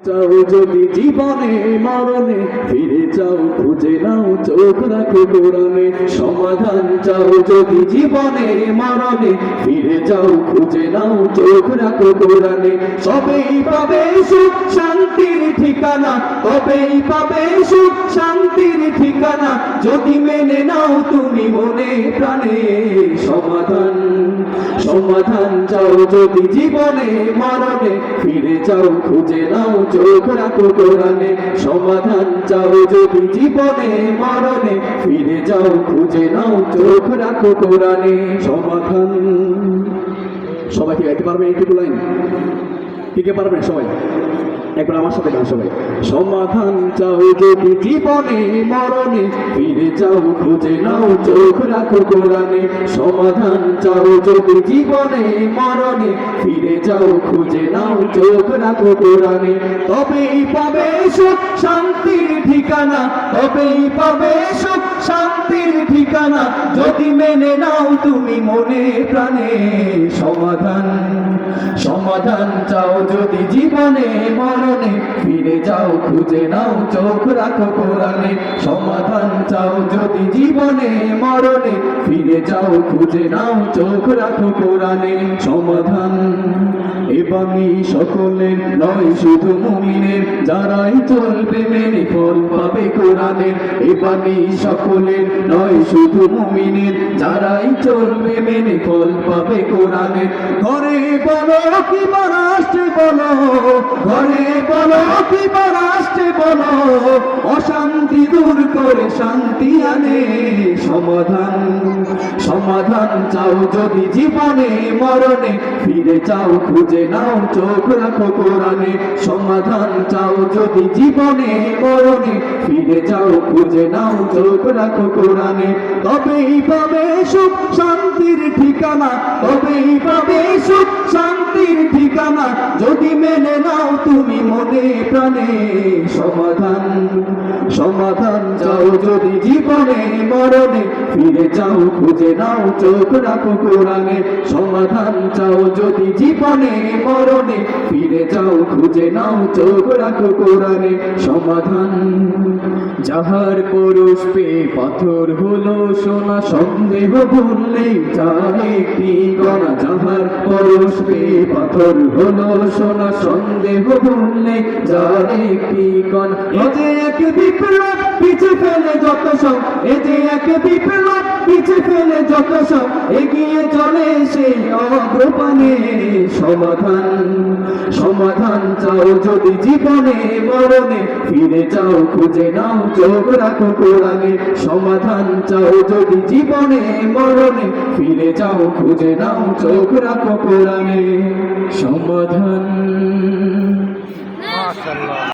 চাও যদি জীবনে মরণে ফিরে যাও, খুঁজে নাও চোখ রাখো কোরআনে। সমাধান চাও যদি জীবনে মরণে ফিরে যাও, খুঁজে নাও চোখ রাখো কোরআনে। সবেই পাবে সুখ শান্তির ঠিকানা, তবেই পাবে সুখ শান্তির ঠিকানা, যদি মেনে নাও তুমি মনে প্রাণে। সমাধান সমাধান চাও যদি জীবনে মরণে ফিরে যাও, খুঁজে নাও চোখ রাখো কোরআনে। সমাধান চাও যদি জীবনে মরণে ফিরে যাও, খুঁজে নাও চোখ রাখো কোরআনে। সমাধান সবাই কি গাইতে পারবে এইটুকু লাইন? কে পারবেন সবাই? একবার আমার সাথে গান সবাই। সমাধান চাও যদি জীবনে মরণে ফিরে যাও, খুঁজে নাও চোখ রাখো কোরআনে। সমাধান চাও যদি জীবনে মরণে ফিরে যাও, খুঁজে নাও চোখ রাখো কোরআনে। তবেই পাবে সুখ শান্তির ঠিকানা, তবেই পাবে সুখ শান্তির ঠিকানা, যদি মেনে নাও তুমি মনে প্রাণে। সমাধান সমাধান চাও যদি জীবনে মরণে ফিরে যাও, খুঁজে নাও চোখ রাখো কোরআনে। সমাধান চাও যদি জীবনে মরণে ফিরে যাও, খুঁজে নাও চোখ রাখো কোরআনে। সমাধান এ বাণী সকলের নয় শুধু মুমিনের, যারাই চলবে মেনে ফল পাবে কোরআনের। এ বাণী সকলের নয় শুধু মুমিনের, যারাই চলবে মেনে ফল পাবে কোরআনের। ঘরে বলো কিংবা রাষ্ট্রে বলো, ঘরে বলো কিংবা রাষ্ট্রে বলো, অশান্তি দূর করে শান্তি আনে। সমাধান সমাধান চাও যদি জীবনে মরণে ফিরে যাও, খুঁজে নাও চোখ রাখো কোরআনে। সমাধান চাও যদি জীবনে মরণে ফিরে যাও, খুঁজে নাও চোখ রাখো কোরআনে। তবেই পাবে সুখ শান্তির ঠিকানা, তবেই পাবে সুখ শান্তির ঠিকানা, যদি মেনে নাও তুমি মনে প্রাণে। সমাধান সমাধান চাও যদি জীবনে মরণে ফিরে যাও, খুঁজে নাও চোখ রাখো কোরআনে। সমাধান চাও যদি জীবনে মরণে ফিরে যাও, খুঁজে নাও চোখ রাখো কোরআনে। সমাধান যাহার পরশ পেয়ে পাথর হলো সোনা, সন্দেহ ভুললে যার একটি কণা। যাহার পরশ পেয়ে পাথর হলো সোনা, সন্দেহ ভুললে যার একটি কণা। এ যে এক বিপ্লব পিছে ফেলে যত সব, এ যে এক বিপ্লব পিছে ফেলে যত সব, এগিয়ে চলে সেই অগ্রপানে। সমাধান সমাধান চাও যদি জীবনে মরণে ফিরে যাও, খুঁজে নাও চোখ রাখো কোরআনে। সমাধান চাও যদি জীবনে মরণে ফিরে যাও, খুঁজে নাও চোখ রাখো কোরআনে। সমাধান।